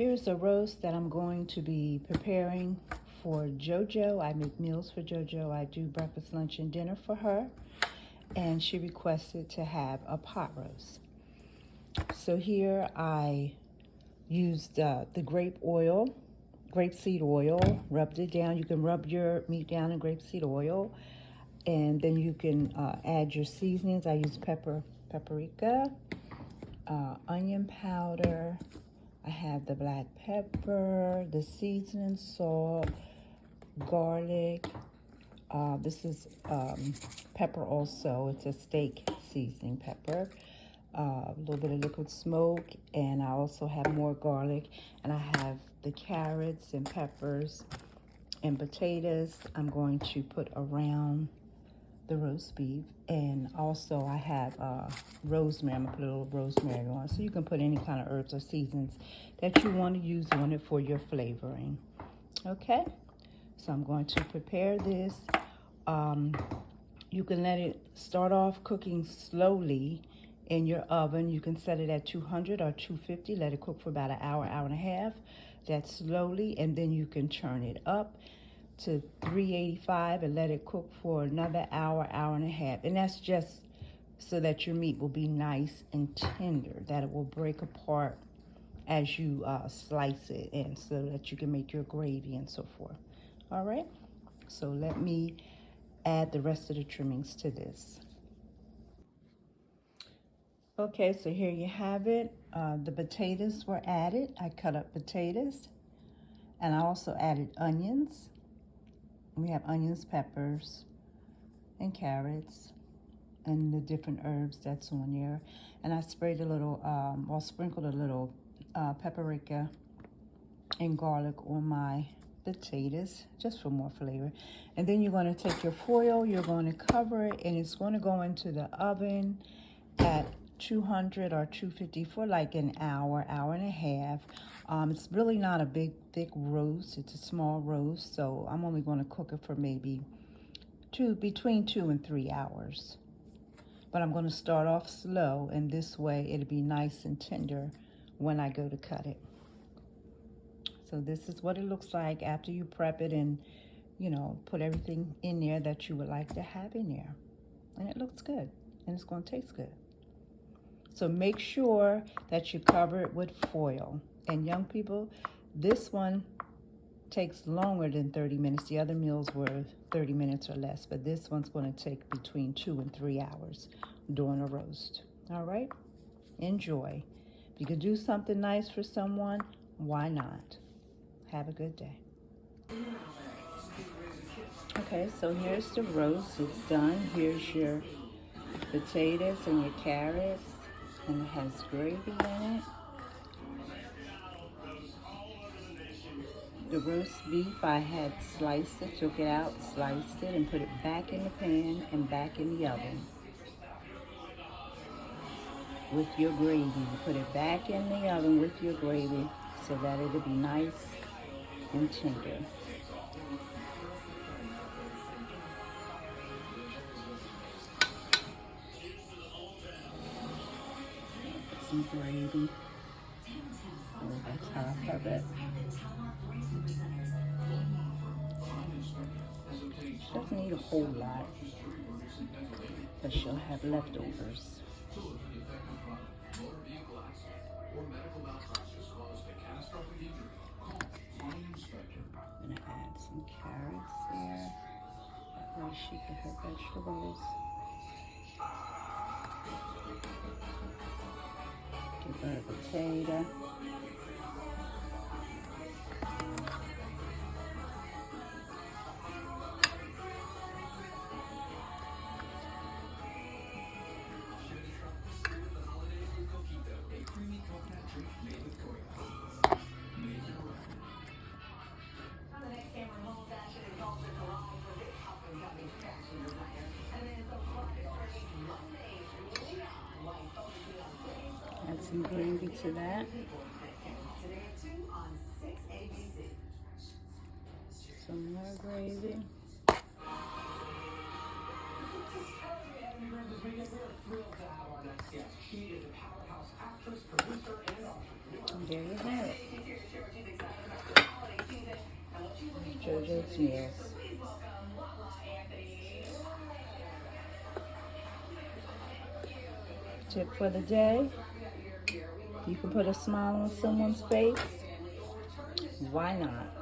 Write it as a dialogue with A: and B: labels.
A: Here's a roast that I'm going to be preparing for JoJo. I make meals for JoJo. I do breakfast, lunch, and dinner for her. And she requested to have a pot roast. So here I used the grapeseed oil, rubbed it down. You can rub your meat down in grapeseed oil. And then you can add your seasonings. I use paprika, onion powder. I have the black pepper, the seasoning, salt, garlic. This is pepper also. It's a steak seasoning pepper. A little bit of liquid smoke, and I also have more garlic. And I have the carrots and peppers and potatoes I'm going to put around the roast beef. And also I have rosemary. I'm gonna put a little rosemary on, so you can put any kind of herbs or seasons that you want to use on it for your flavoring. Okay, so I'm going to prepare this. You can let it start off cooking slowly in your oven. You can set it at 200 or 250. Let it cook for about an hour, hour and a half. That's slowly, and then you can turn it up to 385 and let it cook for another hour, hour and a half. And that's just so that your meat will be nice and tender, that it will break apart as you slice it, and so that you can make your gravy and so forth. All right, so let me add the rest of the trimmings to this. Okay, so here you have it. The potatoes were added. I cut up potatoes, and I also added onions. We have onions, peppers, and carrots, and the different herbs that's on there. And I sprayed a little, sprinkled a little paprika and garlic on my potatoes, just for more flavor. And then you're going to take your foil, you're going to cover it, and it's going to go into the oven at 200 or 250 for like an hour, hour and a half. It's really not a big, thick roast. It's a small roast, so I'm only going to cook it for maybe between 2 and 3 hours. But I'm going to start off slow, and this way it'll be nice and tender when I go to cut it. So this is what it looks like after you prep it and, put everything in there that you would like to have in there. And it looks good, and it's going to taste good. So make sure that you cover it with foil. And young people, this one takes longer than 30 minutes. The other meals were 30 minutes or less, but this one's going to take between 2 and 3 hours doing a roast. All right? Enjoy. If you could do something nice for someone, why not? Have a good day. Okay, so here's the roast. It's done. Here's your potatoes and your carrots, and it has gravy in it. The roast beef, I had sliced it, took it out, sliced it, and put it back in the pan and back in the oven with your gravy. You put it back in the oven with your gravy so that it'll be nice and tender. Some gravy over the top of it. She doesn't need a whole lot, but she'll have leftovers. I'm gonna add some carrots there. That way she can have vegetables. Give her a potato. Add some gravy to that. Some more gravy. there you have it. JoJo's Meals. Tip for the day: you can put a smile on someone's face. Why not?